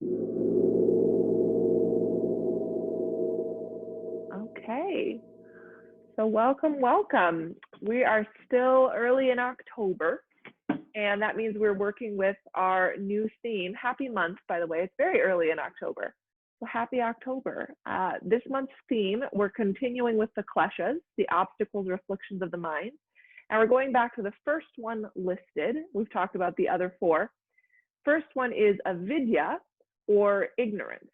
Okay, so welcome. We are still early in October, and that means we're working with our new theme. Happy month, by the way. It's very early in October, so happy October. This month's theme, we're continuing with the kleshas, the obstacles or afflictions of the mind, and we're going back to the first one listed. We've talked about the other four. First one is avidya, or ignorance,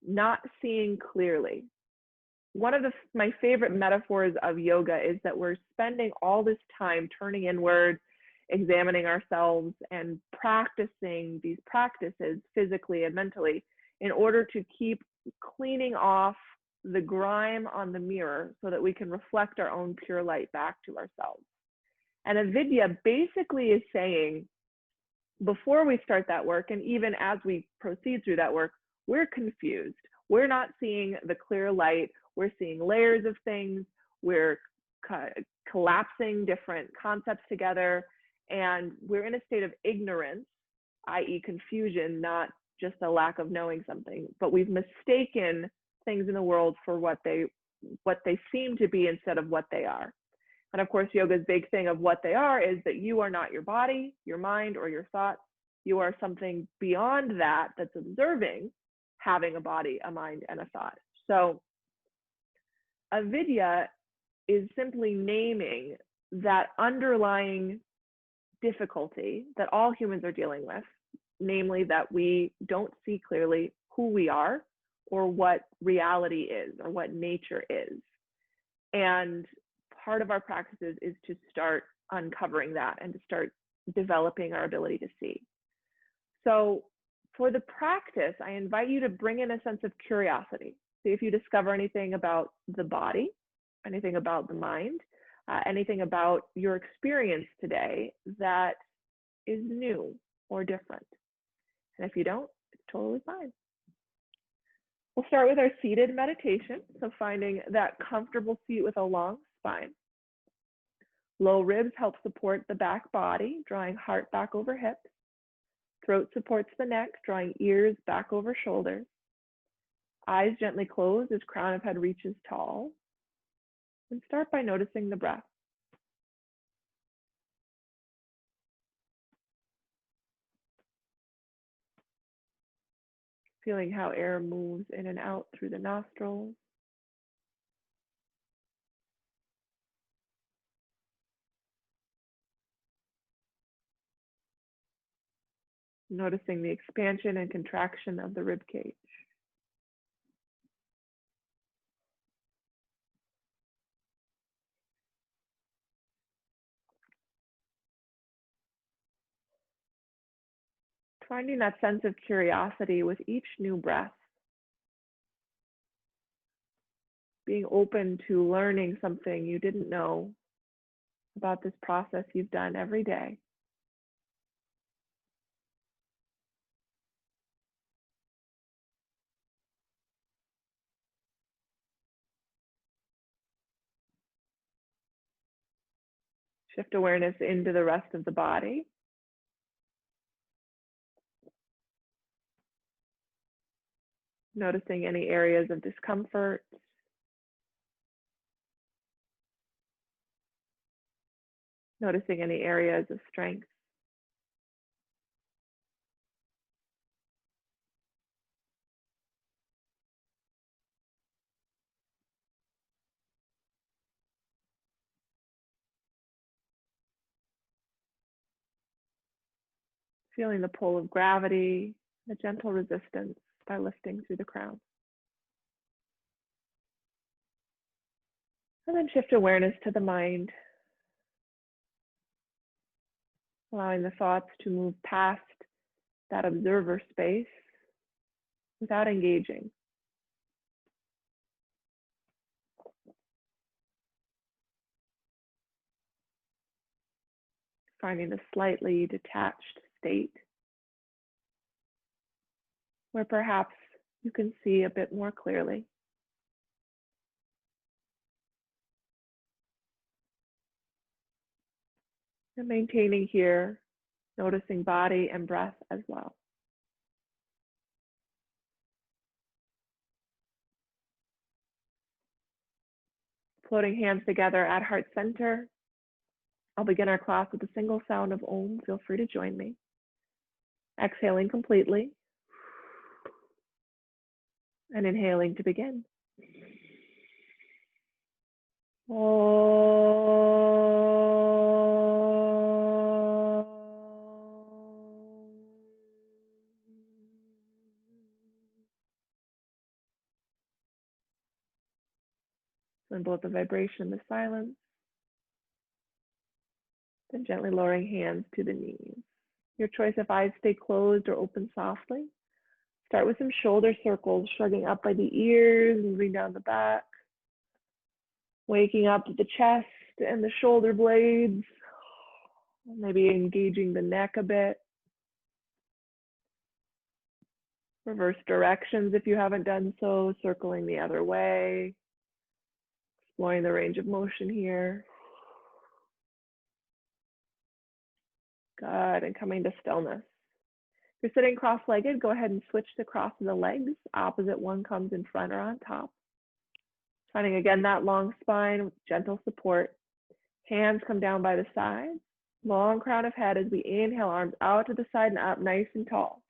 not seeing clearly. One of my favorite metaphors of yoga is that we're spending all this time turning inward, examining ourselves, and practicing these practices physically and mentally in order to keep cleaning off the grime on the mirror so that we can reflect our own pure light back to ourselves. And avidya basically is saying, before we start that work, and even as we proceed through that work, we're confused. We're not seeing the clear light. We're seeing layers of things. We're collapsing different concepts together. And we're in a state of ignorance, i.e. confusion, not just a lack of knowing something. But we've mistaken things in the world for what they seem to be instead of what they are. And of course, yoga's big thing of what they are is that you are not your body, your mind, or your thoughts. You are something beyond that that's observing having a body, a mind, and a thought. So avidya is simply naming that underlying difficulty that all humans are dealing with, namely that we don't see clearly who we are or what reality is or what nature is. And part of our practices is to start uncovering that and to start developing our ability to see. So for the practice, I invite you to bring in a sense of curiosity. See if you discover anything about the body, anything about the mind, anything about your experience today that is new or different. And if you don't, it's totally fine. We'll start with our seated meditation. So finding that comfortable seat with a long spine. Low ribs help support the back body, drawing heart back over hips. Throat supports the neck, drawing ears back over shoulders. Eyes gently closed as crown of head reaches tall. And start by noticing the breath. Feeling how air moves in and out through the nostrils. Noticing the expansion and contraction of the rib cage. Finding that sense of curiosity with each new breath. Being open to learning something you didn't know about this process you've done every day. Shift awareness into the rest of the body. Noticing any areas of discomfort. Noticing any areas of strength. Feeling the pull of gravity, the gentle resistance by lifting through the crown. And then shift awareness to the mind, allowing the thoughts to move past that observer space without engaging. Finding a slightly detached state where perhaps you can see a bit more clearly. And maintaining here, noticing body and breath as well. Floating hands together at heart center. I'll begin our class with a single sound of Om. Feel free to join me. Exhaling completely. And inhaling to begin. And both the vibration and the silence. Then gently lowering hands to the knees. Your choice if eyes stay closed or open softly. Start with some shoulder circles, shrugging up by the ears, moving down the back. Waking up the chest and the shoulder blades. Maybe engaging the neck a bit. Reverse directions if you haven't done so, circling the other way. Exploring the range of motion here. Good, and coming to stillness. If you're sitting cross-legged, go ahead and switch the cross of the legs. Opposite one comes in front or on top. Finding again that long spine with gentle support. Hands come down by the sides. Long crown of head as we inhale, arms out to the side and up, nice and tall.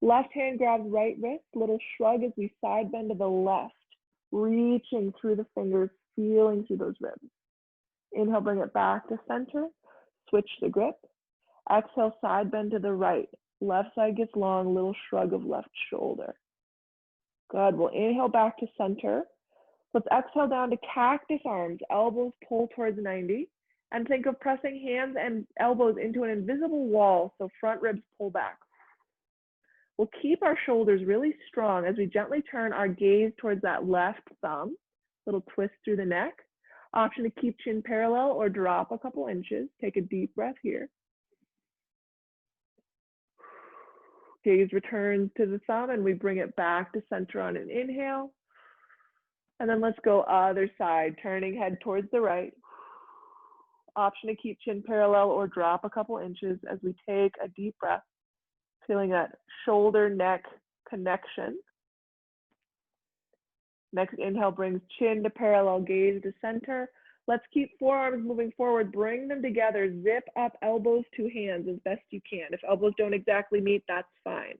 Left hand grabs right wrist, little shrug as we side bend to the left, reaching through the fingers, feeling through those ribs. Inhale, bring it back to center, switch the grip. Exhale, side bend to the right. Left side gets long, little shrug of left shoulder. Good, we'll inhale back to center. Let's exhale down to cactus arms, elbows pull towards 90. And think of pressing hands and elbows into an invisible wall, so front ribs pull back. We'll keep our shoulders really strong as we gently turn our gaze towards that left thumb. Little twist through the neck. Option to keep chin parallel or drop a couple inches. Take a deep breath here. Gaze returns to the thumb and we bring it back to center on an inhale. And then let's go other side, turning head towards the right. Option to keep chin parallel or drop a couple inches as we take a deep breath, feeling that shoulder neck connection. Next inhale brings chin to parallel, gaze to center. Let's keep forearms moving forward, bring them together, zip up elbows to hands as best you can. If elbows don't exactly meet, that's fine.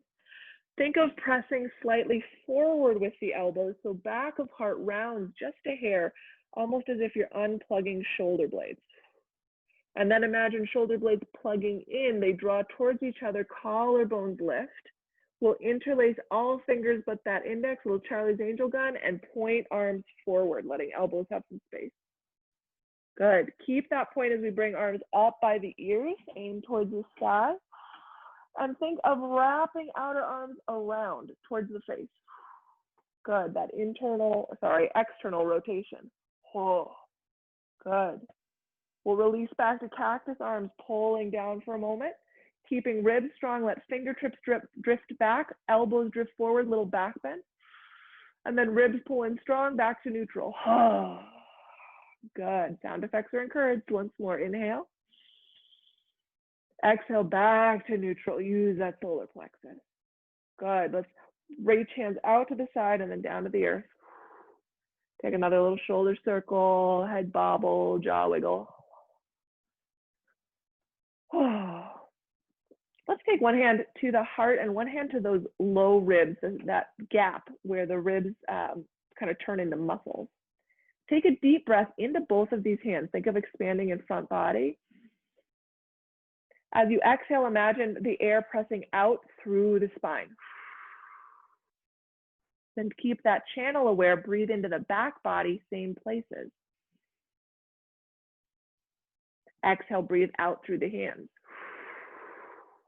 Think of pressing slightly forward with the elbows, so back of heart rounds just a hair, almost as if you're unplugging shoulder blades. And then imagine shoulder blades plugging in, they draw towards each other, collarbones lift. We'll interlace all fingers but that index, little Charlie's Angel gun, and point arms forward, letting elbows have some space. Good, keep that point as we bring arms up by the ears, aim towards the sky. And think of wrapping outer arms around towards the face. Good, that external rotation. Oh, good. We'll release back to cactus arms, pulling down for a moment. Keeping ribs strong, let fingertips drift back, elbows drift forward, little back bend. And then ribs pull in strong, back to neutral. Good, sound effects are encouraged. Once more, inhale. Exhale, back to neutral. Use that solar plexus. Good, let's reach hands out to the side and then down to the earth. Take another little shoulder circle, head bobble, jaw wiggle. Let's take one hand to the heart and one hand to those low ribs, that gap where the ribs kind of turn into muscles. Take a deep breath into both of these hands. Think of expanding in front body. As you exhale, imagine the air pressing out through the spine. Then keep that channel aware, breathe into the back body, same places. Exhale, breathe out through the hands.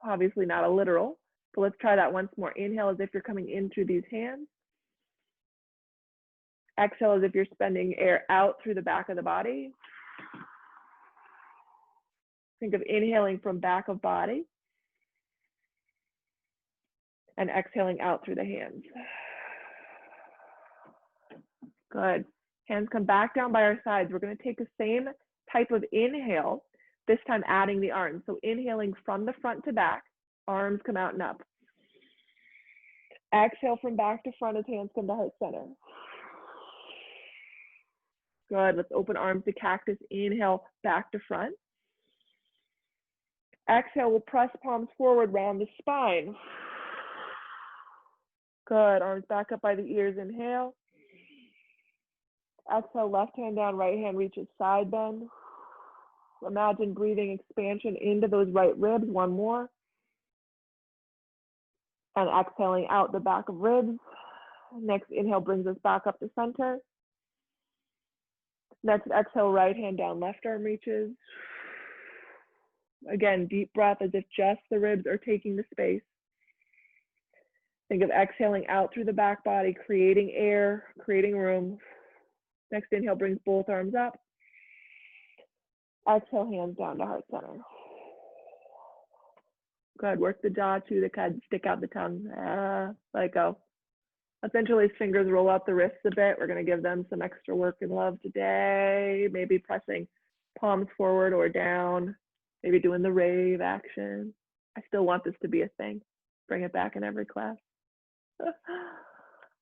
Obviously not a literal, but let's try that once more. Inhale as if you're coming in through these hands. Exhale as if you're spending air out through the back of the body. Think of inhaling from back of body. And exhaling out through the hands. Good. Hands come back down by our sides. We're going to take the same type of inhale, this time adding the arms. So inhaling from the front to back, arms come out and up. Exhale from back to front as hands come to heart center. Good. Let's open arms to cactus. Inhale, back to front. Exhale, we'll press palms forward, round the spine. Good. Arms back up by the ears. Inhale. Exhale, left hand down, right hand reaches side bend. Imagine breathing expansion into those right ribs. One more. And exhaling out the back of ribs. Next inhale brings us back up to center. Next exhale, right hand down, left arm reaches. Again, deep breath as if just the ribs are taking the space. Think of exhaling out through the back body, creating air, creating room. Next inhale brings both arms up. Exhale, hands down to heart center. Good. Work the jaw, chew the cud, stick out the tongue. Let it go. Essentially, fingers roll out the wrists a bit. We're going to give them some extra work and love today. Maybe pressing palms forward or down. Maybe doing the rave action. I still want this to be a thing. Bring it back in every class.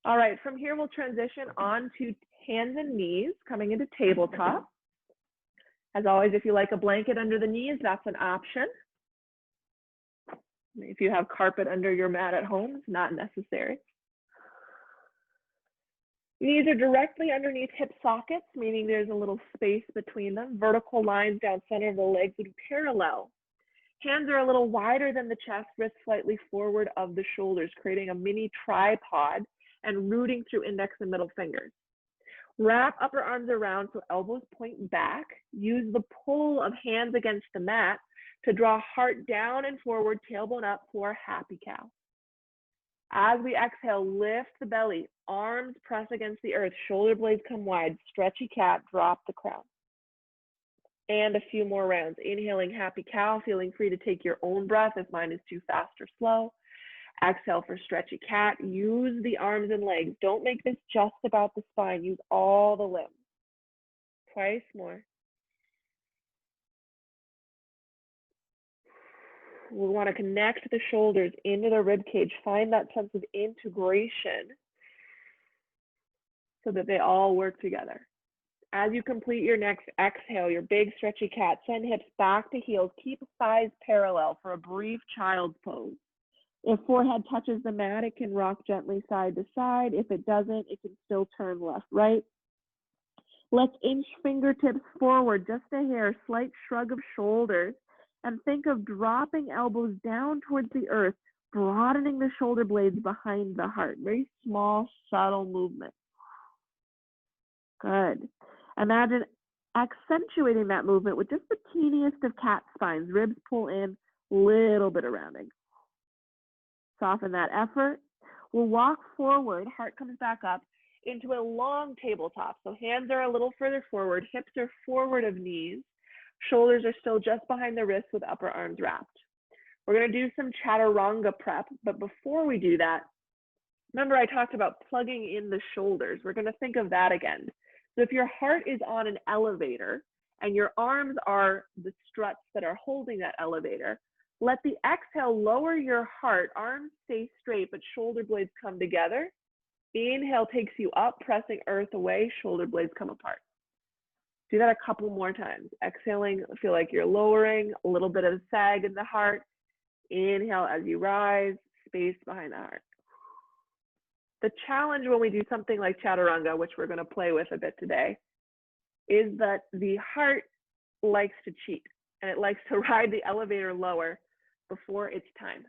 All right, from here we'll transition on to hands and knees, coming into tabletop. As always, if you like a blanket under the knees, that's an option. If you have carpet under your mat at home, it's not necessary. Knees are directly underneath hip sockets, meaning there's a little space between them. Vertical lines down center of the legs would be parallel. Hands are a little wider than the chest, wrists slightly forward of the shoulders, creating a mini tripod and rooting through index and middle fingers. Wrap upper arms around so elbows point back. Use the pull of hands against the mat to draw heart down and forward, tailbone up for happy cow. As we exhale, lift the belly, arms press against the earth, shoulder blades come wide, stretchy cat, drop the crown. And a few more rounds. Inhaling happy cow, feeling free to take your own breath if mine is too fast or slow. Exhale for stretchy cat. Use the arms and legs. Don't make this just about the spine. Use all the limbs. Twice more. We want to connect the shoulders into the rib cage. Find that sense of integration so that they all work together. As you complete your next exhale, your big stretchy cat, send hips back to heels. Keep thighs parallel for a brief child's pose. If forehead touches the mat, it can rock gently side to side. If it doesn't, it can still turn left, right. Let's inch fingertips forward, just a hair, slight shrug of shoulders, and think of dropping elbows down towards the earth, broadening the shoulder blades behind the heart. Very small, subtle movement. Good. Imagine accentuating that movement with just the teeniest of cat spines. Ribs pull in, little bit of rounding. Soften that effort. We'll walk forward, heart comes back up into a long tabletop. So hands are a little further forward, hips are forward of knees, shoulders are still just behind the wrists with upper arms wrapped. We're going to do some chaturanga prep, but before we do that, remember I talked about plugging in the shoulders. We're going to think of that again. So if your heart is on an elevator and your arms are the struts that are holding that elevator, let the exhale lower your heart, arms stay straight, but shoulder blades come together. Inhale takes you up, pressing earth away, shoulder blades come apart. Do that a couple more times. Exhaling, feel like you're lowering, a little bit of sag in the heart. Inhale as you rise, space behind the heart. The challenge when we do something like chaturanga, which we're going to play with a bit today, is that the heart likes to cheat and it likes to ride the elevator lower before it's time.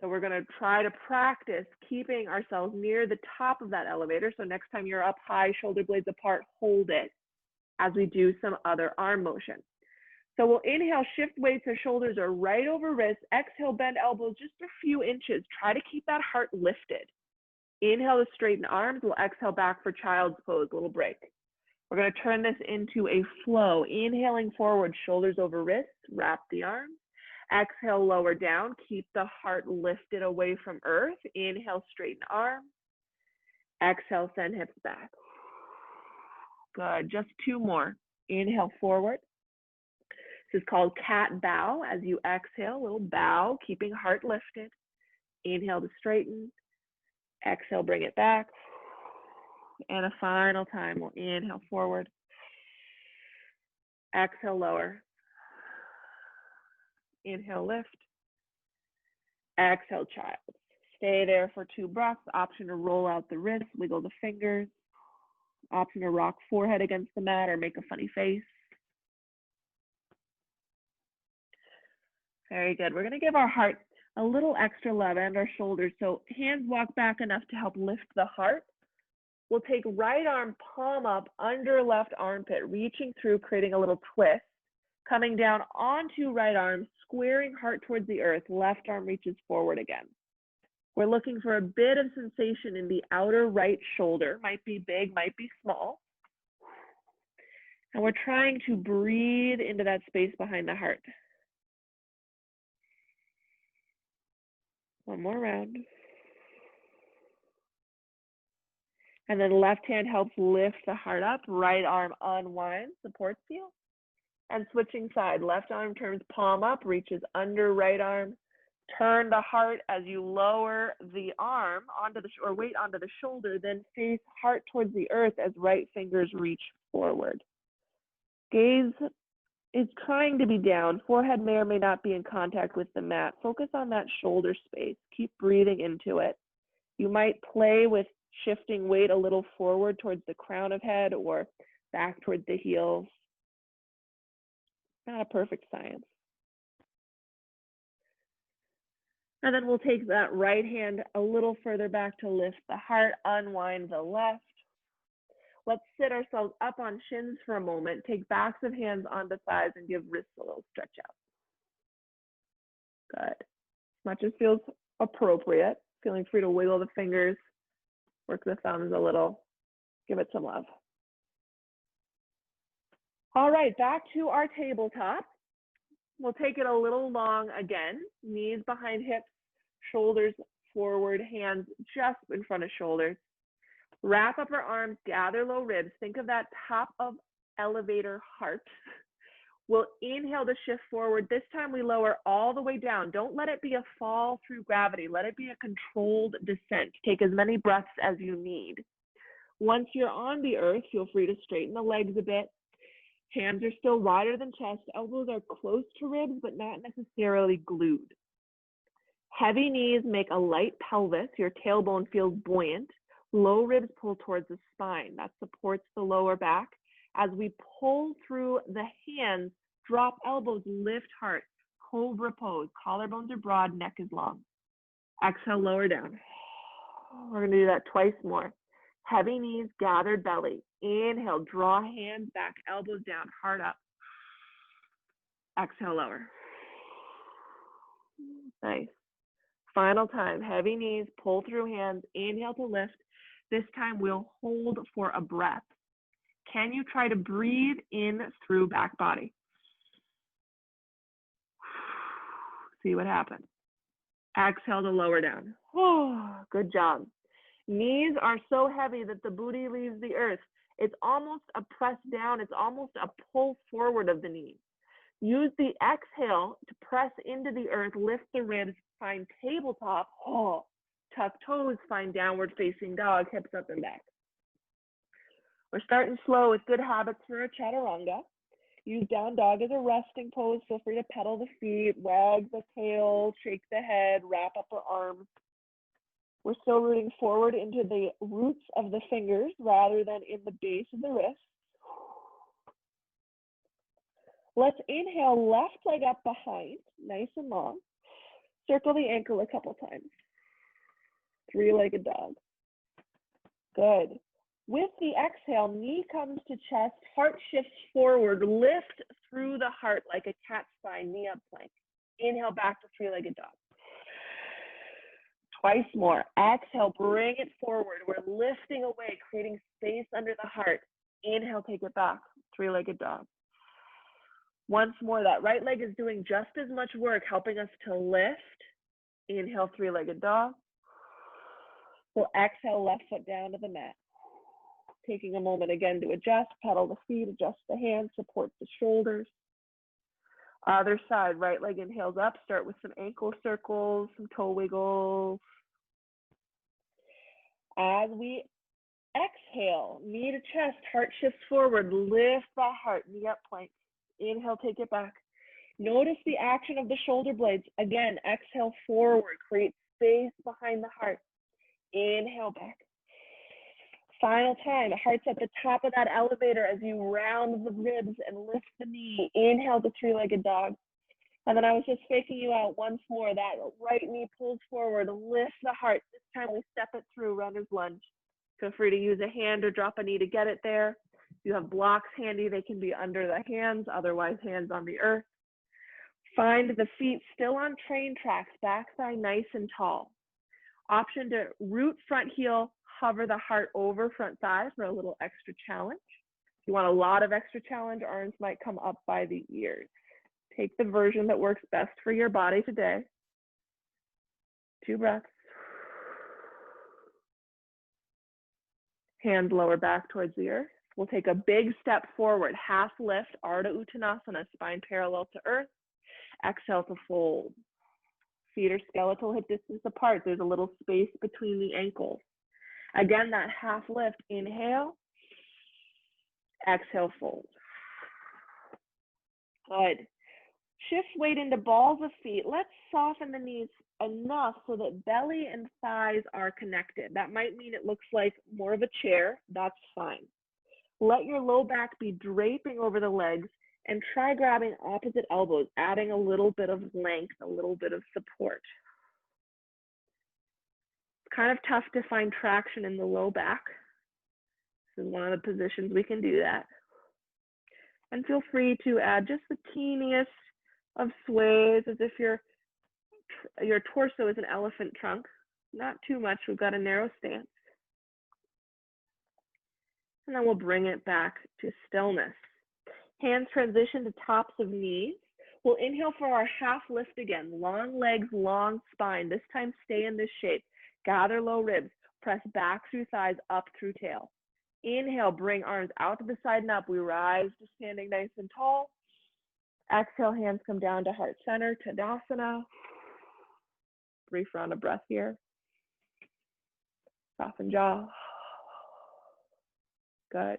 So we're going to try to practice keeping ourselves near the top of that elevator. So next time you're up high, shoulder blades apart, hold it as we do some other arm motion. So we'll inhale, shift weights, our shoulders are right over wrists. Exhale, bend elbows just a few inches. Try to keep that heart lifted. Inhale to straighten arms. We'll exhale back for child's pose, little break. We're going to turn this into a flow. Inhaling forward, shoulders over wrists, wrap the arms. Exhale, lower down. Keep the heart lifted away from earth. Inhale, straighten arms. Exhale, send hips back. Good. Just two more. Inhale forward. This is called cat bow. As you exhale, little bow, keeping heart lifted. Inhale to straighten. Exhale, bring it back. And a final time, we'll inhale forward. Exhale, lower. Inhale, lift. Exhale, child. Stay there for 2 breaths. Option to roll out the wrists, wiggle the fingers. Option to rock forehead against the mat or make a funny face. Very good. We're going to give our heart a little extra love and our shoulders. So hands walk back enough to help lift the heart. We'll take right arm palm up under left armpit, reaching through, creating a little twist. Coming down onto right arm, squaring heart towards the earth. Left arm reaches forward again. We're looking for a bit of sensation in the outer right shoulder. Might be big, might be small. And we're trying to breathe into that space behind the heart. One more round. And then left hand helps lift the heart up. Right arm unwinds, supports you. And switching side, left arm turns palm up, reaches under right arm. Turn the heart as you lower the arm onto the or weight onto the shoulder, then face heart towards the earth as right fingers reach forward. Gaze is trying to be down. Forehead may or may not be in contact with the mat. Focus on that shoulder space. Keep breathing into it. You might play with shifting weight a little forward towards the crown of head or back towards the heels. Not a perfect science. And then we'll take that right hand a little further back to lift the heart, unwind the left. Let's sit ourselves up on shins for a moment. Take backs of hands onto thighs and give wrists a little stretch out. Good. As much as feels appropriate. Feeling free to wiggle the fingers, work the thumbs a little, give it some love. All right, back to our tabletop. We'll take it a little long again. Knees behind hips, shoulders forward, hands just in front of shoulders. Wrap up our arms, gather low ribs. Think of that top of elevator heart. We'll inhale to shift forward. This time we lower all the way down. Don't let it be a fall through gravity. Let it be a controlled descent. Take as many breaths as you need. Once you're on the earth, feel free to straighten the legs a bit. Hands are still wider than chest. Elbows are close to ribs, but not necessarily glued. Heavy knees make a light pelvis. Your tailbone feels buoyant. Low ribs pull towards the spine. That supports the lower back. As we pull through the hands, drop elbows, lift heart. Cobra pose. Collarbones are broad, neck is long. Exhale, lower down. We're going to do that twice more. Heavy knees, gathered belly. Inhale, draw hands back, elbows down, heart up. Exhale, lower. Nice. Final time, heavy knees, pull through hands, inhale to lift. This time we'll hold for a breath. Can you try to breathe in through back body? See what happens. Exhale to lower down. Oh, good job. Knees are so heavy that the booty leaves the earth. It's almost a press down. It's almost a pull forward of the knees. Use the exhale to press into the earth, lift the ribs, find tabletop. Oh, tuck toes, find downward facing dog, hips up and back. We're starting slow with good habits for a chaturanga. Use down dog as a resting pose. Feel free to pedal the feet, wag the tail, shake the head, wrap up our arms. We're still rooting forward into the roots of the fingers rather than in the base of the wrist. Let's inhale, left leg up behind, nice and long. Circle the ankle a couple times. Three-legged dog. Good. With the exhale, knee comes to chest, heart shifts forward, lift through the heart like a cat spine, knee up plank. Inhale back to three-legged dog. Twice more. Exhale, bring it forward. We're lifting away, creating space under the heart. Inhale, take it back, three-legged dog. Once more, that right leg is doing just as much work, helping us to lift. Inhale, three-legged dog. So exhale, left foot down to the mat. Taking a moment again to adjust, pedal the feet, adjust the hands, support the shoulders. Other side, right leg inhales up. Start with some ankle circles, some toe wiggles. As we Exhale, knee to chest, heart shifts forward, lift the heart, knee up plank. Inhale, take it back. Notice the action of the shoulder blades. Again, exhale forward, create space behind the heart. Inhale back. Final time, heart's at the top of that elevator as you round the ribs and lift the knee. Inhale to three-legged dog. And then I was just faking you out once more. That right knee pulls forward, lift the heart. This time we step it through, runner's lunge. Feel free to use a hand or drop a knee to get it there. If you have blocks handy, they can be under the hands, otherwise hands on the earth. Find the feet still on train tracks, back thigh nice and tall. Option to root front heel, hover the heart over front thigh for a little extra challenge. If you want a lot of extra challenge, arms might come up by the ears. Take the version that works best for your body today. 2 breaths. Hands lower back towards the earth. We'll take a big step forward, half lift, Ardha Uttanasana, spine parallel to earth. Exhale to fold. Feet are skeletal hip distance apart. There's a little space between the ankles. Again, that half lift, inhale. Exhale, fold. Good. Shift weight into balls of feet. Let's soften the knees enough so that belly and thighs are connected. That might mean it looks like more of a chair. That's fine. Let your low back be draping over the legs and try grabbing opposite elbows, adding a little bit of length, a little bit of support. It's kind of tough to find traction in the low back. This is one of the positions we can do that. And feel free to add just the teeniest of sways as if your torso is an elephant trunk. Not too much, we've got a narrow stance. And then we'll bring it back to stillness. Hands transition to tops of knees. We'll inhale for our half lift again. Long legs, long spine. This time stay in this shape. Gather low ribs. Press back through thighs, up through tail. Inhale, bring arms out to the side and up. We rise to standing nice and tall. Exhale, hands come down to heart center, Tadasana. Brief round of breath here. Soften jaw. Good.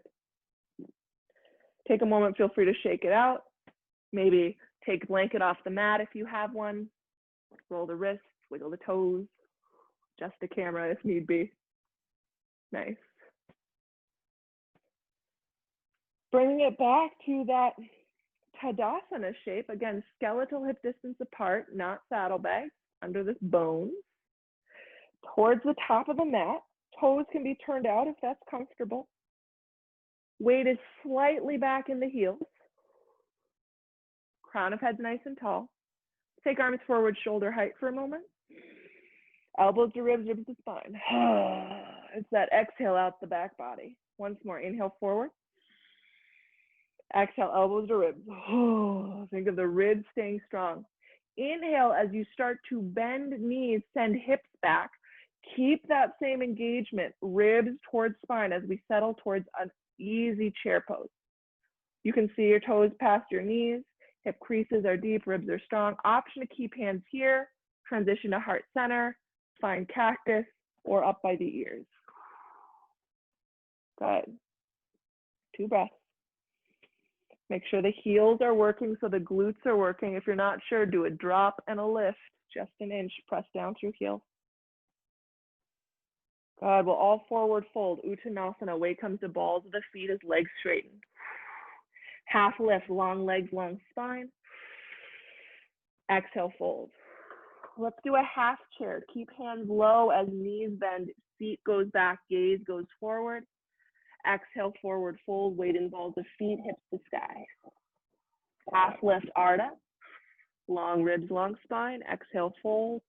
Take a moment, feel free to shake it out. Maybe take a blanket off the mat if you have one. Roll the wrists, wiggle the toes. Adjust the camera if need be. Nice. Bringing it back to that Tadasana shape. Again, skeletal hip distance apart, not saddlebags, under this bone. Towards the top of the mat. Toes can be turned out if that's comfortable. Weight is slightly back in the heels. Crown of head's nice and tall. Take arms forward, shoulder height for a moment. Elbows to ribs, ribs to spine. It's that exhale out the back body. Once more, inhale forward. Exhale, elbows to ribs. Think of the ribs staying strong. Inhale as you start to bend knees, send hips back. Keep that same engagement, ribs towards spine as we settle towards an easy chair pose. You can see your toes past your knees. Hip creases are deep, ribs are strong. Option to keep hands here. Transition to heart center, find cactus, or up by the ears. Good. 2 breaths. Make sure the heels are working so the glutes are working. If you're not sure, do a drop and a lift, just an inch, press down through heel. Good, we'll all forward fold, Uttanasana, weight comes to balls of the feet as legs straighten. Half lift, long legs, long spine. Exhale, fold. Let's do a half chair. Keep hands low as knees bend, feet goes back, gaze goes forward. Exhale, forward fold, weight in balls of feet, hips to sky. Half lift, Ardha. Long ribs, long spine. Exhale, fold.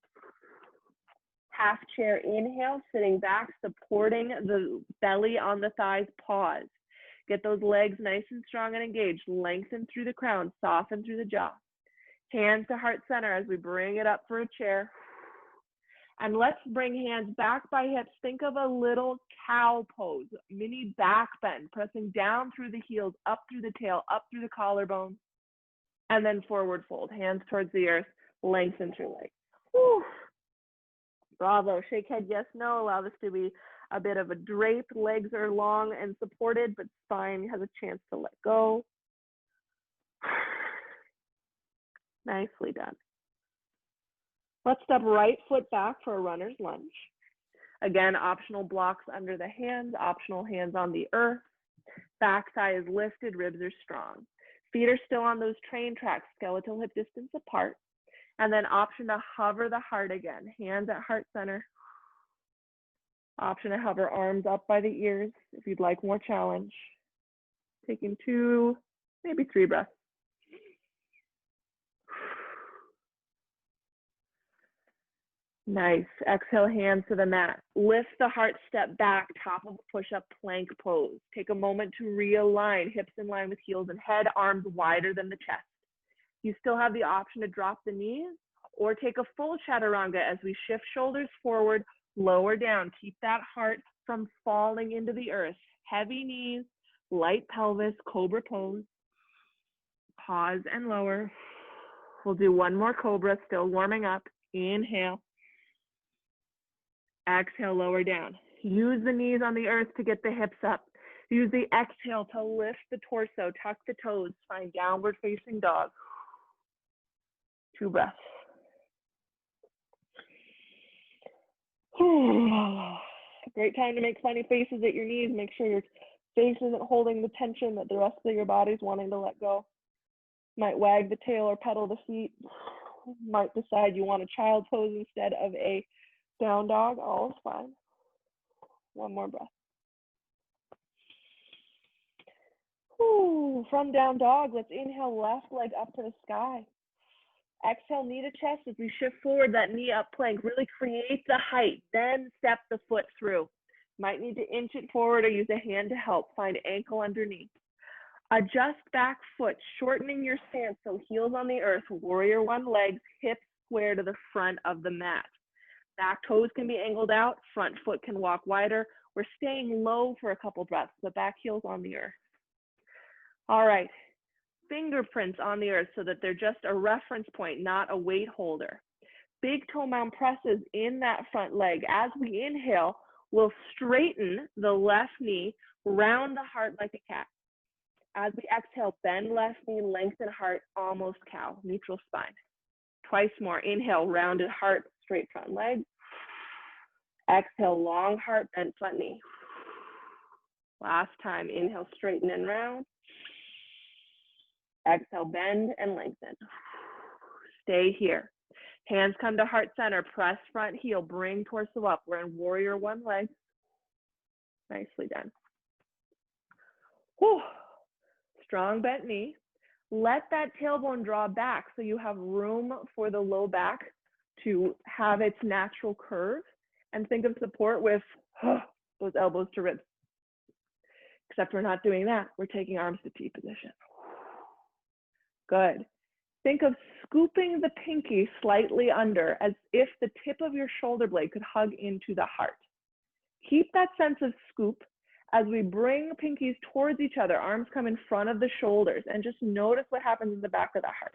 Half chair, inhale, sitting back, supporting the belly on the thighs, pause. Get those legs nice and strong and engaged. Lengthen through the crown, soften through the jaw. Hands to heart center as we bring it up for a chair. And let's bring hands back by hips. Think of a little cow pose, mini back bend, pressing down through the heels, up through the tail, up through the collarbone, and then forward fold. Hands towards the earth, lengthen through legs. Whew. Bravo. Shake head, yes, no. Allow this to be a bit of a drape. Legs are long and supported, but spine has a chance to let go. Nicely done. Let's step right foot back for a runner's lunge. Again, optional blocks under the hands, optional hands on the earth. Back thigh is lifted, ribs are strong. Feet are still on those train tracks, skeletal hip distance apart. And then option to hover the heart again, hands at heart center. Option to hover arms up by the ears if you'd like more challenge. Taking 2, maybe 3 breaths. Nice. Exhale, hands to the mat. Lift the heart, step back, top of push-up plank pose. Take a moment to realign, hips in line with heels and head, arms wider than the chest. You still have the option to drop the knees or take a full chaturanga as we shift shoulders forward, lower down. Keep that heart from falling into the earth. Heavy knees, light pelvis, cobra pose. Pause and lower. We'll do one more cobra, still warming up. Inhale. Exhale, lower down. Use the knees on the earth to get the hips up. Use the exhale to lift the torso, tuck the toes, find downward facing dog. 2 breaths. Great time to make funny faces at your knees. Make sure your face isn't holding the tension that the rest of your body's wanting to let go. Might wag the tail or pedal the feet. Might decide you want a child pose instead of a down dog. All is fine. One more breath. From down dog, let's inhale left leg up to the sky. Exhale, knee to chest as we shift forward, that knee up plank. Really create the height, then step the foot through. Might need to inch it forward or use a hand to help. Find ankle underneath. Adjust back foot, shortening your stance so heels on the earth, warrior one legs, hips square to the front of the mat. Back toes can be angled out, front foot can walk wider. We're staying low for a couple breaths, the back heels on the earth. All right, fingerprints on the earth so that they're just a reference point, not a weight holder. Big toe mound presses in that front leg. As we inhale, we'll straighten the left knee, round the heart like a cat. As we exhale, bend left knee, lengthen heart, almost cow, neutral spine. Twice more. Inhale, rounded heart, straight front leg. Exhale, long heart, bent front knee. Last time, inhale, straighten and round. Exhale, bend and lengthen. Stay here. Hands come to heart center, press front heel, bring torso up. We're in warrior one leg. Nicely done. Whew. Strong bent knee. Let that tailbone draw back so you have room for the low back to have its natural curve. And think of support with those elbows to ribs. Except we're not doing that. We're taking arms to T position. Good. Think of scooping the pinky slightly under as if the tip of your shoulder blade could hug into the heart. Keep that sense of scoop as we bring pinkies towards each other. Arms come in front of the shoulders and just notice what happens in the back of the heart.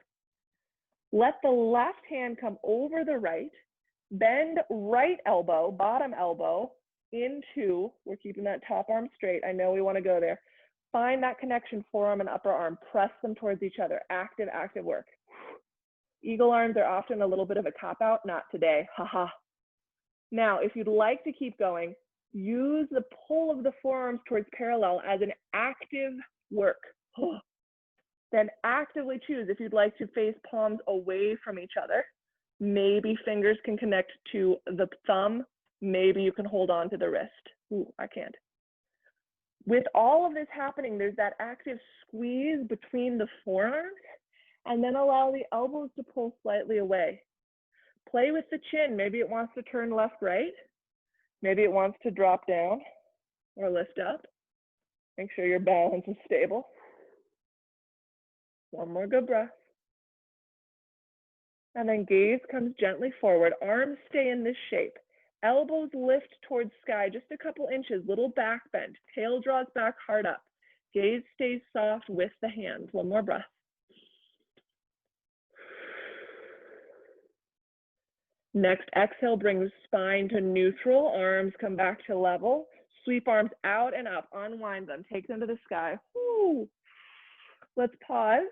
Let the left hand come over the right, bend right elbow, bottom elbow into, we're keeping that top arm straight. I know we want to go there. Find that connection, forearm and upper arm, press them towards each other. Active, active work. Eagle arms are often a little bit of a cop-out, not today, haha. Now, if you'd like to keep going, use the pull of the forearms towards parallel as an active work. Then actively choose if you'd like to face palms away from each other. Maybe fingers can connect to the thumb. Maybe you can hold on to the wrist. Ooh, I can't. With all of this happening, there's that active squeeze between the forearms, and then allow the elbows to pull slightly away. Play with the chin. Maybe it wants to turn left, right. Maybe it wants to drop down or lift up. Make sure your balance is stable. One more good breath. And then gaze comes gently forward. Arms stay in this shape. Elbows lift towards sky, just a couple inches, little back bend. Tail draws back, heart up. Gaze stays soft with the hands. One more breath. Next, exhale, bring the spine to neutral, arms come back to level. Sweep arms out and up, unwind them, take them to the sky. Woo. Let's pause.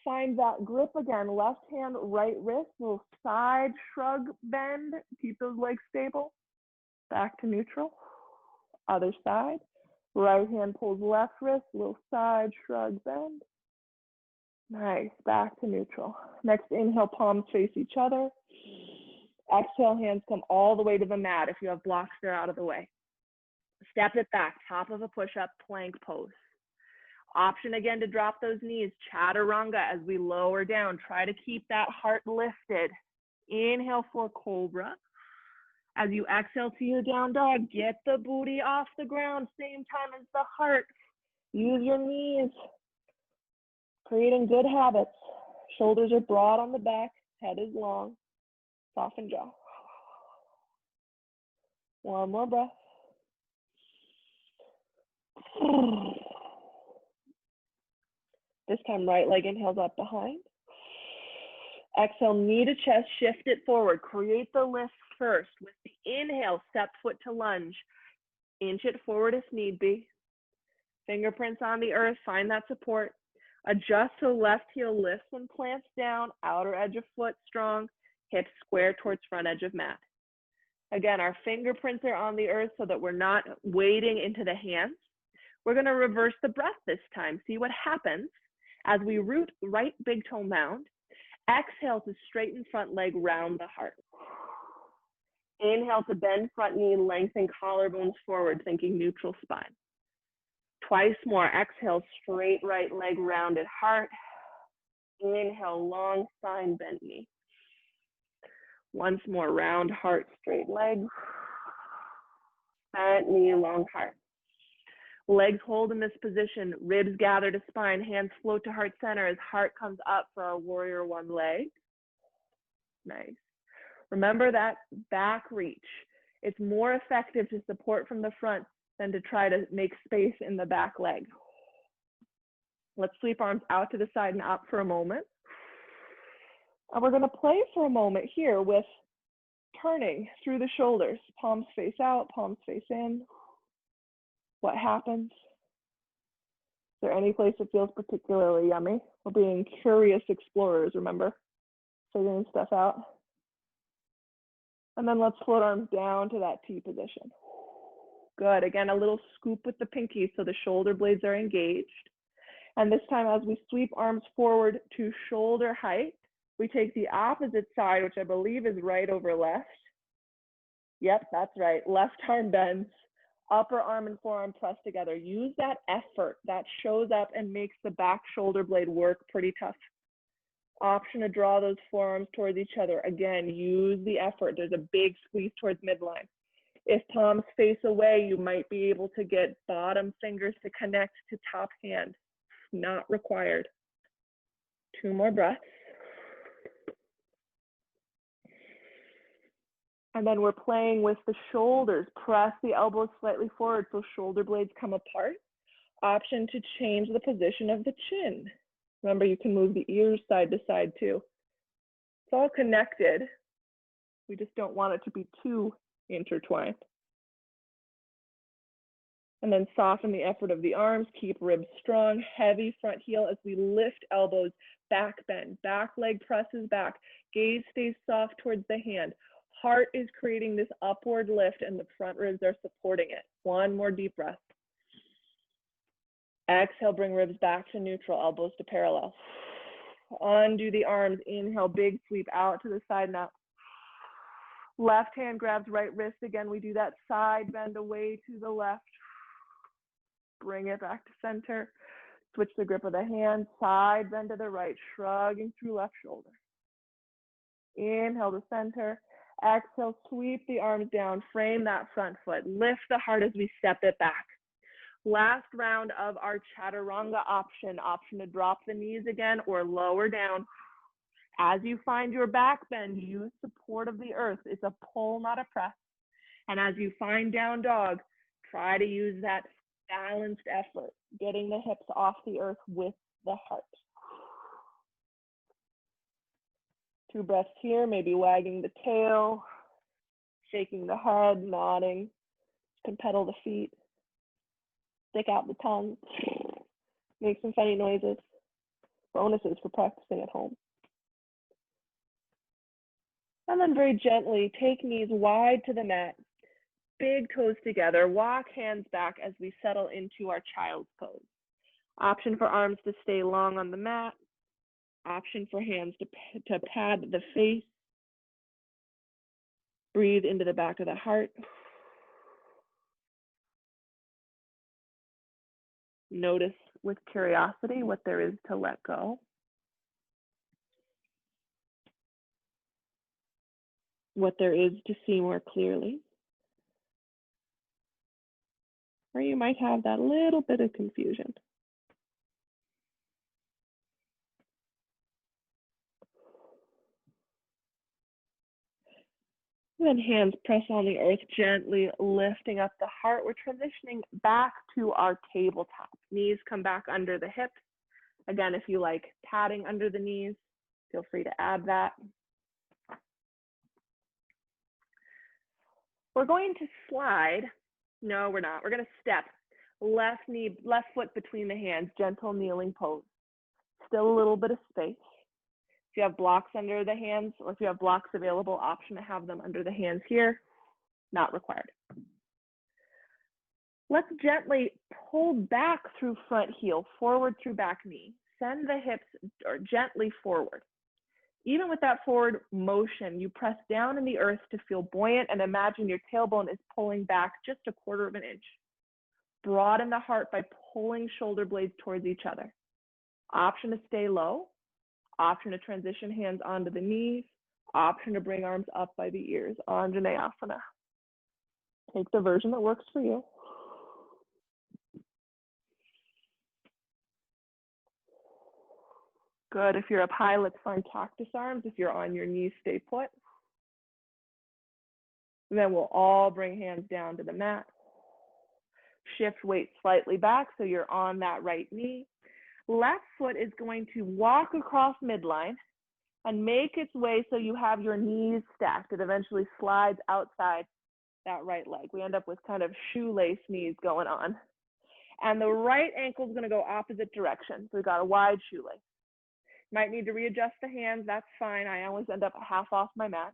Find that grip again, left hand, right wrist, little side shrug bend, keep those legs stable. Back to neutral, other side. Right hand pulls left wrist, little side shrug bend. Nice, back to neutral. Next, inhale, palms face each other. Exhale, hands come all the way to the mat. If you have blocks, they're out of the way. Step it back, top of a push-up, plank pose. Option again to drop those knees, chaturanga as we lower down. Try to keep that heart lifted. Inhale for cobra. As you exhale to your down dog, get the booty off the ground, same time as the heart. Use your knees. Creating good habits. Shoulders are broad on the back, head is long. Soften jaw. One more breath. This time, right leg inhales up behind. Exhale, knee to chest, shift it forward. Create the lift first. With the inhale, step foot to lunge. Inch it forward if need be. Fingerprints on the earth, find that support. Adjust so left heel lifts and plants down, outer edge of foot strong, hips square towards front edge of mat. Again, our fingerprints are on the earth so that we're not wading into the hands. We're gonna reverse the breath this time. See what happens as we root right big toe mound. Exhale to straighten front leg, round the heart. Inhale to bend front knee, lengthen collarbones forward, thinking neutral spine. Twice more. Exhale, straight right leg, rounded heart. Inhale, long spine, bent knee. Once more, round heart, straight leg. Bent knee, long heart. Legs hold in this position, ribs gather to spine, hands float to heart center as heart comes up for our warrior one leg. Nice. Remember that back reach. It's more effective to support from the front than to try to make space in the back leg. Let's sweep arms out to the side and up for a moment. And we're gonna play for a moment here with turning through the shoulders. Palms face out, palms face in. What happens? Is there any place that feels particularly yummy? We're being curious explorers, remember? Figuring stuff out. And then let's float arms down to that T position. Good, again, a little scoop with the pinkies so the shoulder blades are engaged. And this time as we sweep arms forward to shoulder height, we take the opposite side, which I believe is right over left. Yep, that's right, left arm bends. Upper arm and forearm press together. Use that effort that shows up and makes the back shoulder blade work pretty tough. Option to draw those forearms towards each other. Again, use the effort. There's a big squeeze towards midline. If palms face away, you might be able to get bottom fingers to connect to top hand. Not required. 2 more breaths. And then we're playing with the shoulders. Press the elbows slightly forward so shoulder blades come apart. Option to change the position of the chin. Remember, you can move the ears side to side too. It's all connected. We just don't want it to be too intertwined. And then soften the effort of the arms. Keep ribs strong. Heavy front heel as we lift elbows. Back bend. Back leg presses back. Gaze stays soft towards the hand. Heart is creating this upward lift and the front ribs are supporting it. 1 more deep breath. Exhale, bring ribs back to neutral, elbows to parallel. Undo the arms, inhale, big sweep out to the side and up. Left hand grabs right wrist. Again, we do that side bend away to the left. Bring it back to center. Switch the grip of the hand, side bend to the right, shrugging through left shoulder. Inhale to center. Exhale, sweep the arms down, frame that front foot. Lift the heart as we step it back. Last round of our chaturanga option. Option to drop the knees again or lower down. As you find your back bend, use support of the earth. It's a pull, not a press. And as you find down dog, try to use that balanced effort, getting the hips off the earth with the heart. 2 breaths here, maybe wagging the tail, shaking the head, nodding. You can pedal the feet, stick out the tongue, make some funny noises. Bonuses for practicing at home. And then very gently, take knees wide to the mat, big toes together, walk hands back as we settle into our child's pose. Option for arms to stay long on the mat, option for hands to pad the face. Breathe into the back of the heart. Notice with curiosity what there is to let go. What there is to see more clearly. Or you might have that little bit of confusion. And then hands press on the earth, gently lifting up the heart. We're transitioning back to our tabletop. Knees come back under the hips. Again, if you like padding under the knees, feel free to add that. We're going to slide. No, we're not. We're going to step. Left knee, left foot between the hands, gentle kneeling pose. Still a little bit of space. If you have blocks under the hands, or if you have blocks available, option to have them under the hands here, not required. Let's gently pull back through front heel, forward through back knee. Send the hips or gently forward. Even with that forward motion, you press down in the earth to feel buoyant and imagine your tailbone is pulling back just 1/4 of an inch. Broaden the heart by pulling shoulder blades towards each other. Option to stay low. Option to transition hands onto the knees. Option to bring arms up by the ears. Anjaneyasana. Take the version that works for you. Good. If you're up high, let's find cactus arms. If you're on your knees, stay put. And then we'll all bring hands down to the mat. Shift weight slightly back so you're on that right knee. Left foot is going to walk across midline and make its way so you have your knees stacked. It eventually slides outside that right leg. We end up with kind of shoelace knees going on. And the right ankle is going to go opposite direction. So we've got a wide shoelace. Might need to readjust the hands. That's fine. I always end up half off my mat.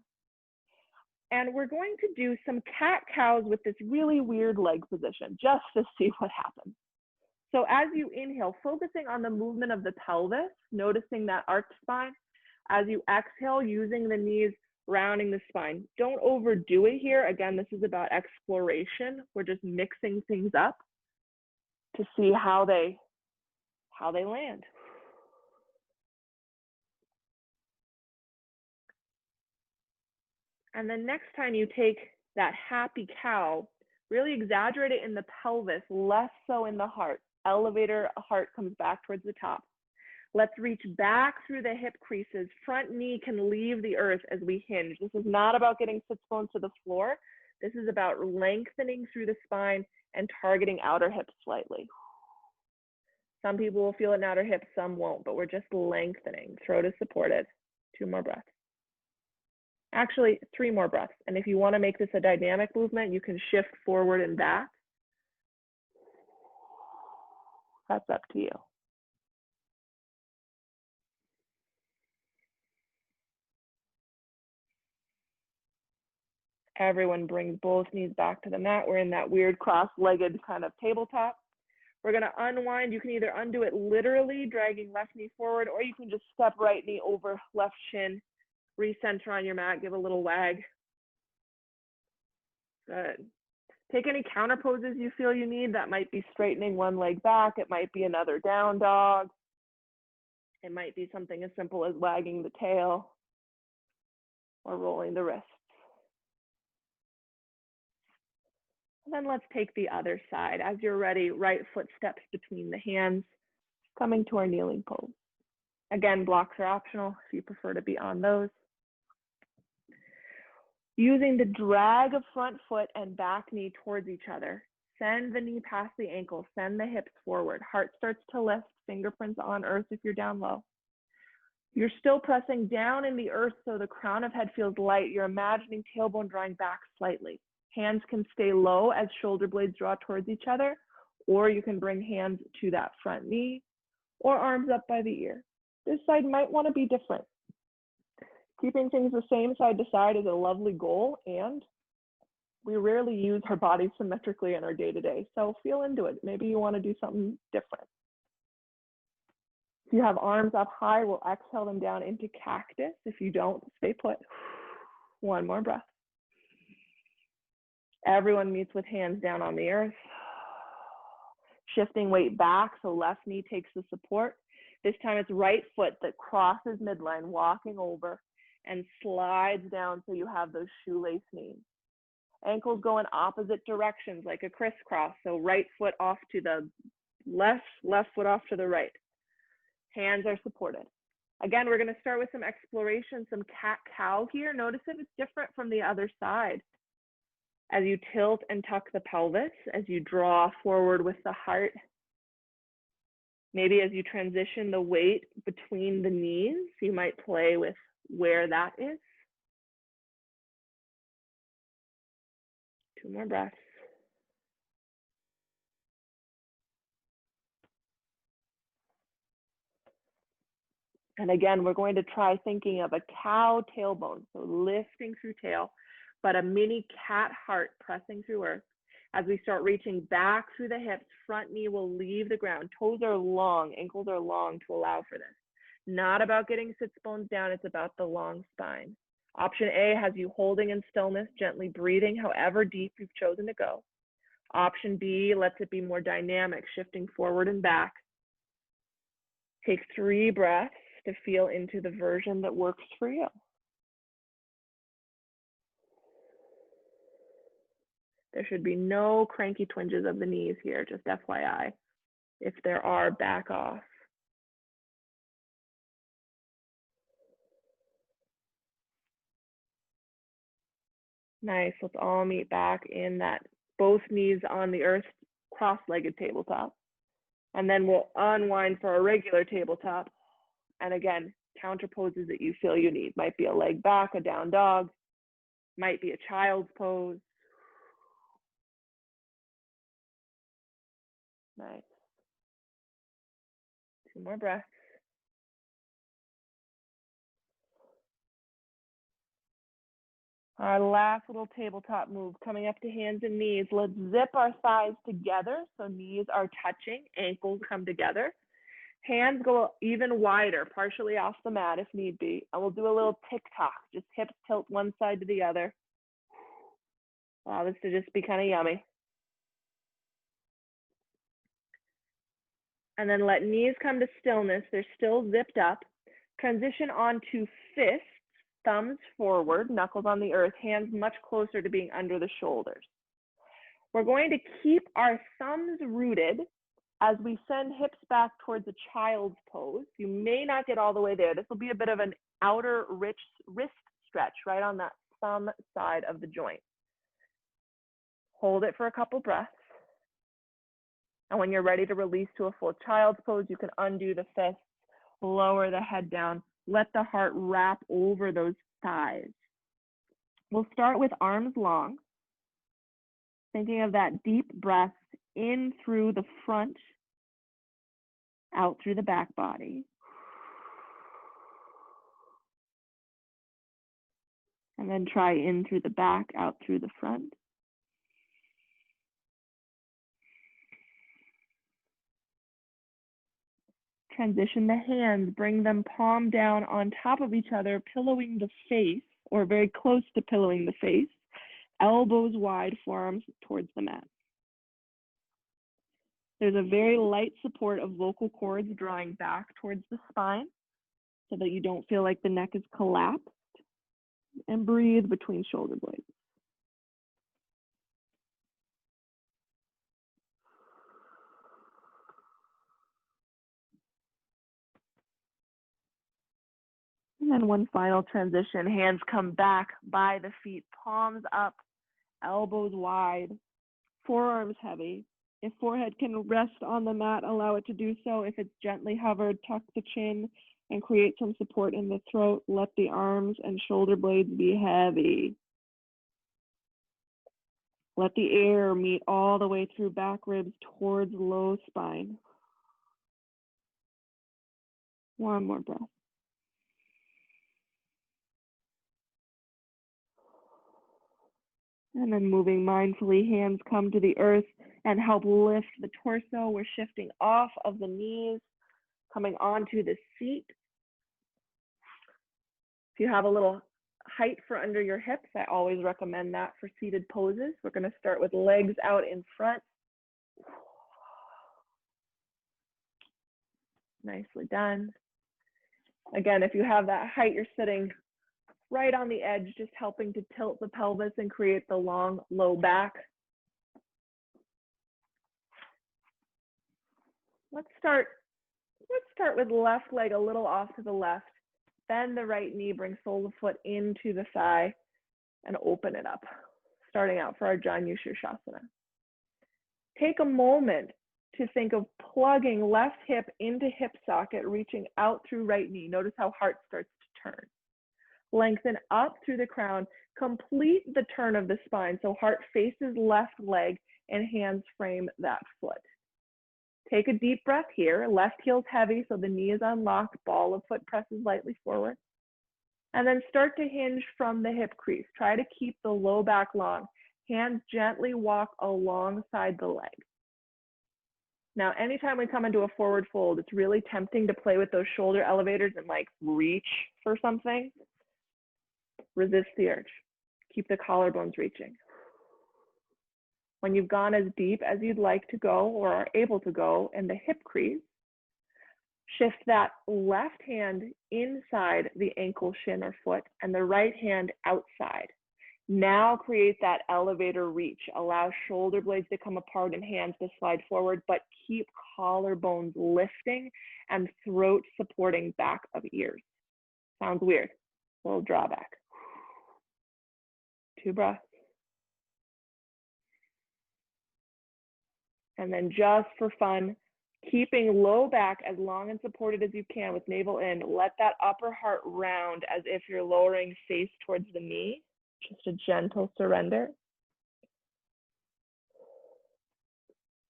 And we're going to do some cat-cows with this really weird leg position just to see what happens. So as you inhale, focusing on the movement of the pelvis, noticing that arched spine. As you exhale, using the knees, rounding the spine. Don't overdo it here. Again, this is about exploration. We're just mixing things up to see how they land. And then next time you take that happy cow, really exaggerate it in the pelvis, less so in the heart. Elevator, heart comes back towards the top. Let's reach back through the hip creases. Front knee can leave the earth as we hinge. This is not about getting sits bones to the floor. This is about lengthening through the spine and targeting outer hips slightly. Some people will feel it in outer hips, some won't, but we're just lengthening. Throat is supported. 2 more breaths. Actually, 3 more breaths. And if you want to make this a dynamic movement, you can shift forward and back. That's up to you. Everyone brings both knees back to the mat. We're in that weird cross-legged kind of tabletop. We're going to unwind. You can either undo it literally, dragging left knee forward, or you can just step right knee over left shin, recenter on your mat, give a little wag. Good. Take any counter poses you feel you need. That might be straightening one leg back. It might be another down dog. It might be something as simple as wagging the tail or rolling the wrists. And then let's take the other side. As you're ready, right foot steps between the hands, coming to our kneeling pose. Again, blocks are optional if you prefer to be on those. Using the drag of front foot and back knee towards each other. Send the knee past the ankle, send the hips forward. Heart starts to lift, fingerprints on earth if you're down low. You're still pressing down in the earth so the crown of head feels light. You're imagining tailbone drawing back slightly. Hands can stay low as shoulder blades draw towards each other, or you can bring hands to that front knee or arms up by the ear. This side might want to be different. Keeping things the same side to side is a lovely goal, and we rarely use our bodies symmetrically in our day-to-day, so feel into it. Maybe you want to do something different. If you have arms up high, we'll exhale them down into cactus. If you don't, stay put. One more breath. Everyone meets with hands down on the earth. Shifting weight back, so left knee takes the support. This time it's right foot that crosses midline, walking over and slides down so you have those shoelace knees. Ankles go in opposite directions like a crisscross, so right foot off to the left, left foot off to the right. Hands are supported. Again, we're going to start with some exploration, some cat-cow here. Notice if it's different from the other side. As you tilt and tuck the pelvis, as you draw forward with the heart. Maybe as you transition the weight between the knees, you might play with where that is. 2 more breaths. And again, we're going to try thinking of a cow tailbone, so lifting through tail, but a mini cat heart pressing through earth. As we start reaching back through the hips, front knee will leave the ground. Toes are long, ankles are long to allow for this. Not about getting sits bones down, it's about the long spine. Option A has you holding in stillness, gently breathing however deep you've chosen to go. Option B lets it be more dynamic, shifting forward and back. Take 3 breaths to feel into the version that works for you. There should be no cranky twinges of the knees here, just FYI. If there are, back off. Nice, let's all meet back in that both knees on the earth, cross-legged tabletop. And then we'll unwind for a regular tabletop. And again, counter poses that you feel you need. Might be a leg back, a down dog, might be a child's pose. Nice. 2 more breaths. Our last little tabletop move, coming up to hands and knees. Let's zip our thighs together so knees are touching, ankles come together. Hands go even wider, partially off the mat if need be. And we'll do a little tick-tock, just hips tilt one side to the other. Allow this to just be kind of yummy. And then let knees come to stillness. They're still zipped up. Transition onto fists, thumbs forward, knuckles on the earth, hands much closer to being under the shoulders. We're going to keep our thumbs rooted as we send hips back towards a child's pose. You may not get all the way there. This will be a bit of an outer wrist stretch right on that thumb side of the joint. Hold it for a couple breaths. And when you're ready to release to a full child's pose, you can undo the fists, lower the head down, let the heart wrap over those thighs. We'll start with arms long, thinking of that deep breath in through the front, out through the back body. And then try in through the back, out through the front. Transition the hands, bring them palm down on top of each other, pillowing the face, or very close to pillowing the face. Elbows wide, forearms towards the mat. There's a very light support of vocal cords drawing back towards the spine so that you don't feel like the neck is collapsed. And breathe between shoulder blades. And then one final transition, hands come back by the feet, palms up, elbows wide, forearms heavy. If forehead can rest on the mat, allow it to do so. If it's gently hovered, tuck the chin and create some support in the throat. Let the arms and shoulder blades be heavy. Let the air meet all the way through back ribs towards low spine. One more breath. And then moving mindfully, hands come to the earth and help lift the torso. We're shifting off of the knees, coming onto the seat. If you have a little height for under your hips, I always recommend that for seated poses. We're going to start with legs out in front. Nicely done. Again, if you have that height, you're sitting right on the edge, just helping to tilt the pelvis and create the long, low back. Let's start with left leg a little off to the left. Bend the right knee, bring sole of foot into the thigh, and open it up. Starting out for our Janu Shirshasana. Take a moment to think of plugging left hip into hip socket, reaching out through right knee. Notice how heart starts to turn. Lengthen up through the crown. Complete the turn of the spine so heart faces left leg and hands frame that foot. Take a deep breath here. Left heel's heavy, so the knee is unlocked. Ball of foot presses lightly forward. And then start to hinge from the hip crease. Try to keep the low back long. Hands gently walk alongside the leg. Now, anytime we come into a forward fold, it's really tempting to play with those shoulder elevators and like reach for something. Resist the urge. Keep the collarbones reaching. When you've gone as deep as you'd like to go or are able to go in the hip crease, shift that left hand inside the ankle, shin, or foot, and the right hand outside. Now create that elevator reach. Allow shoulder blades to come apart and hands to slide forward, but keep collarbones lifting and throat supporting back of ears. Sounds weird. A little drawback. 2 breaths. And then just for fun, keeping low back as long and supported as you can with navel in. Let that upper heart round as if you're lowering face towards the knee. Just a gentle surrender.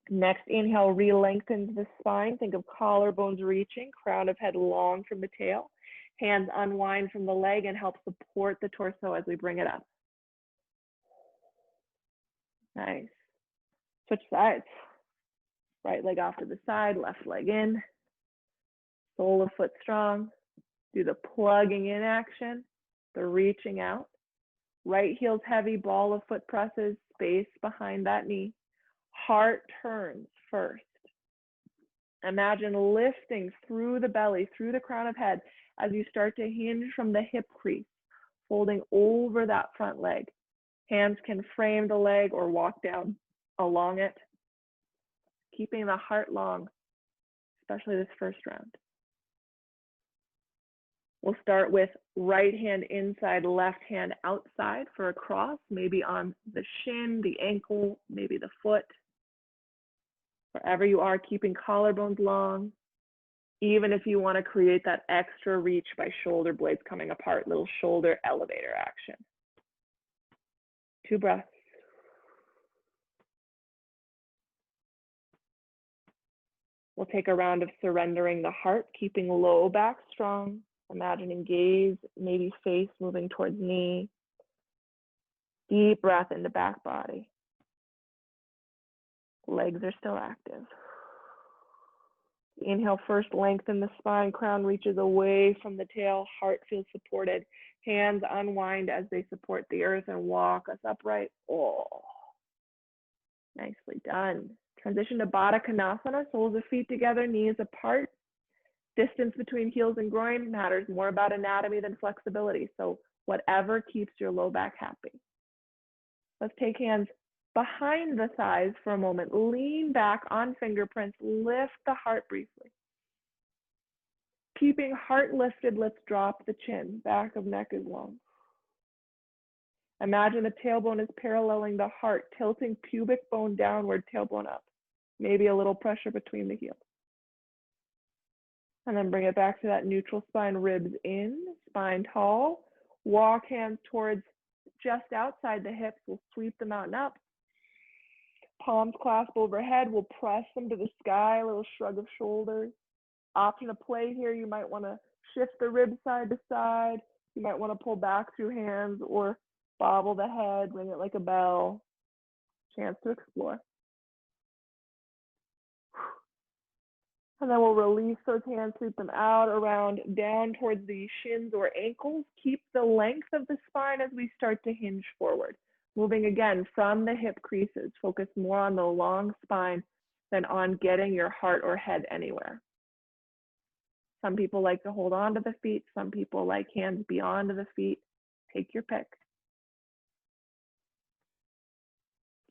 Next inhale, re-lengthens the spine. Think of collarbones reaching, crown of head long from the tail. Hands unwind from the leg and help support the torso as we bring it up. Nice. Switch sides. Right leg off to the side, left leg in. Sole of foot strong. Do the plugging in action, the reaching out. Right heel's heavy, ball of foot presses, space behind that knee. Heart turns first. Imagine lifting through the belly, through the crown of head as you start to hinge from the hip crease, folding over that front leg. Hands can frame the leg or walk down along it, keeping the heart long, especially this first round. We'll start with right hand inside, left hand outside for a cross, maybe on the shin, the ankle, maybe the foot. Wherever you are, keeping collarbones long, even if you want to create that extra reach by shoulder blades coming apart, little shoulder elevator action. 2 breaths. We'll take a round of surrendering the heart, keeping low back strong, imagining gaze, maybe face moving towards knee. Deep breath into back body. Legs are still active. Inhale first, lengthen the spine, crown reaches away from the tail, heart feels supported. Hands unwind as they support the earth and walk us upright. Oh, nicely done. Transition to Baddha Konasana, soles of feet together, knees apart. Distance between heels and groin matters more about anatomy than flexibility. So whatever keeps your low back happy. Let's take hands behind the thighs for a moment. Lean back on fingerprints. Lift the heart briefly. Keeping heart lifted, let's drop the chin. Back of neck is long. Imagine the tailbone is paralleling the heart, tilting pubic bone downward, tailbone up. Maybe a little pressure between the heels. And then bring it back to that neutral spine, ribs in, spine tall. Walk hands towards just outside the hips. We'll sweep them out and up. Palms clasp overhead. We'll press them to the sky, a little shrug of shoulders. Option of play here. You might want to shift the ribs side to side. You might want to pull back through hands or bobble the head, ring it like a bell. Chance to explore. And then we'll release those hands, sweep them out, around, down towards the shins or ankles. Keep the length of the spine as we start to hinge forward. Moving again from the hip creases. Focus more on the long spine than on getting your heart or head anywhere. Some people like to hold on to the feet. Some people like hands beyond the feet. Take your pick.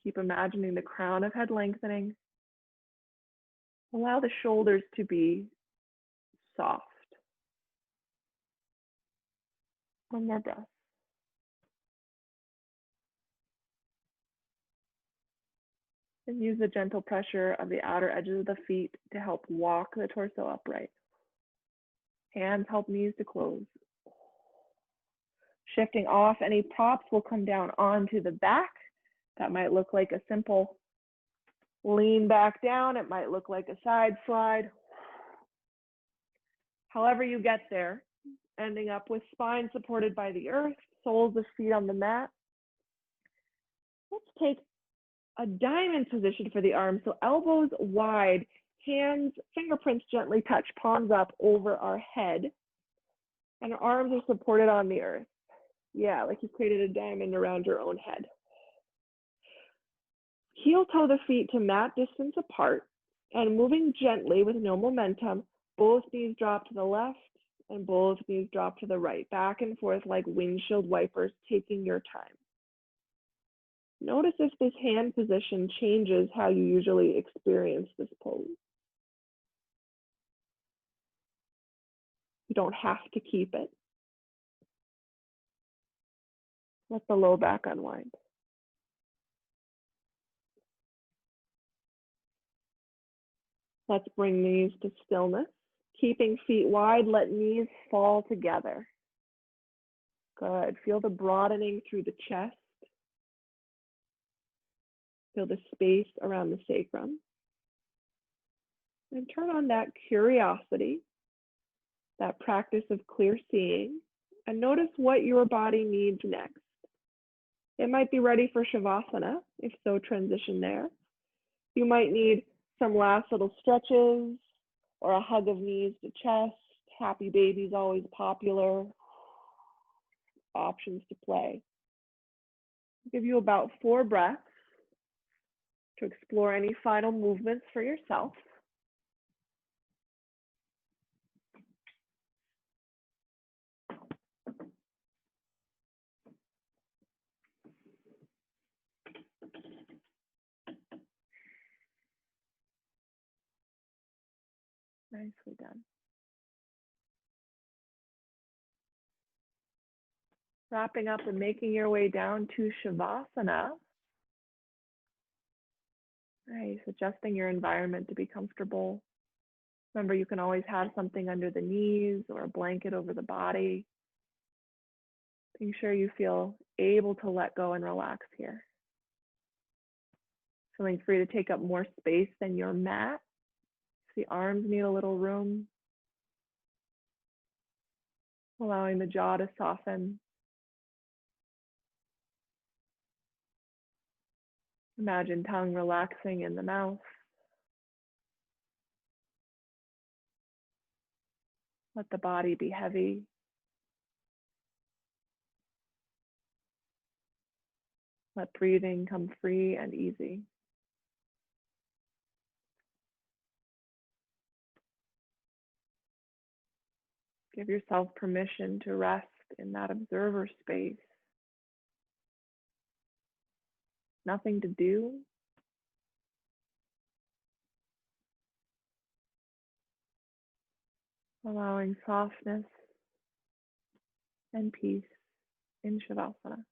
Keep imagining the crown of head lengthening. Allow the shoulders to be soft. One more breath. And use the gentle pressure of the outer edges of the feet to help walk the torso upright. Hands help knees to close. Shifting off any props, will come down onto the back. That might look like a simple lean back down. It might look like a side slide. However you get there, ending up with spine supported by the earth, soles of feet on the mat. Let's take a diamond position for the arms. So elbows wide, hands, fingerprints gently touch, palms up over our head. And our arms are supported on the earth. Yeah, like you've created a diamond around your own head. Heel toe the feet to mat distance apart, and moving gently with no momentum, both knees drop to the left and both knees drop to the right, back and forth like windshield wipers, taking your time. Notice if this hand position changes how you usually experience this pose. You don't have to keep it. Let the low back unwind. Let's bring knees to stillness. Keeping feet wide, let knees fall together. Good. Feel the broadening through the chest. Feel the space around the sacrum. And turn on that curiosity, that practice of clear seeing, and notice what your body needs next. It might be ready for Shavasana, if so, transition there. You might need some last little stretches or a hug of knees to chest. Happy baby's always popular. Options to play. I'll give you about 4 breaths to explore any final movements for yourself. Nicely done. Wrapping up and making your way down to Shavasana. Nice, adjusting your environment to be comfortable. Remember, you can always have something under the knees or a blanket over the body. Making sure you feel able to let go and relax here. Feeling free to take up more space than your mat. The arms need a little room. Allowing the jaw to soften. Imagine tongue relaxing in the mouth. Let the body be heavy. Let breathing come free and easy. Give yourself permission to rest in that observer space. Nothing to do. Allowing softness and peace in Shavasana.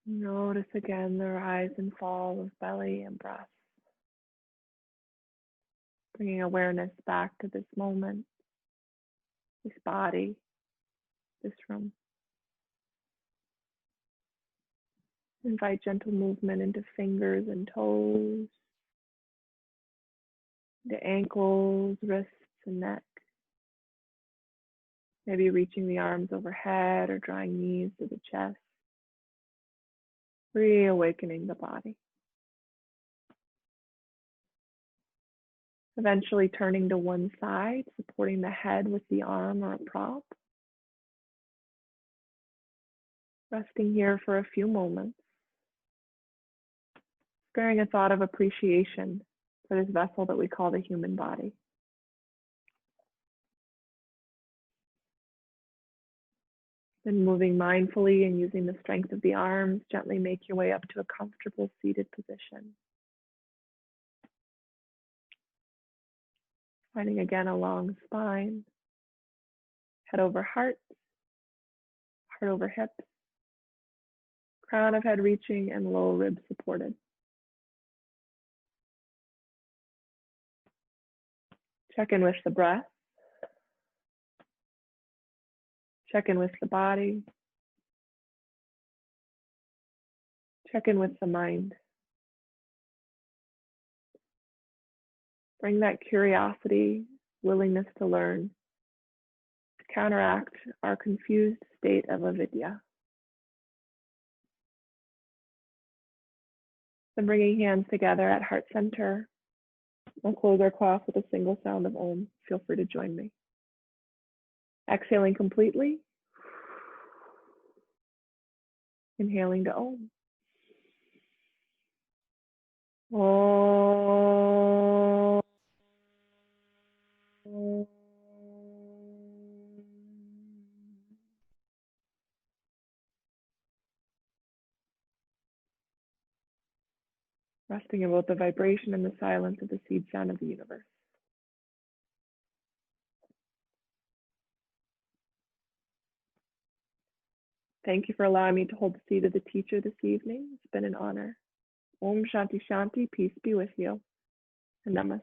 Notice again the rise and fall of belly and breath, bringing awareness back to this moment, this body, this room. Invite gentle movement into fingers and toes, into ankles, wrists, and neck. Maybe reaching the arms overhead or drawing knees to the chest. Reawakening the body. Eventually turning to one side, supporting the head with the arm or a prop. Resting here for a few moments. Sparing a thought of appreciation for this vessel that we call the human body. Then moving mindfully and using the strength of the arms, gently make your way up to a comfortable seated position. Finding again a long spine, head over heart, heart over hips, crown of head reaching and low ribs supported. Check in with the breath. Check in with the body. Check in with the mind. Bring that curiosity, willingness to learn, to counteract our confused state of avidya. Then bringing hands together at heart center, we'll close our class with a single sound of Om. Feel free to join me. Exhaling completely. Inhaling to Om. Om. Resting in both the vibration and the silence of the seed sound of the universe. Thank you for allowing me to hold the seat of the teacher this evening. It's been an honor. Om Shanti Shanti, peace be with you, and namaste.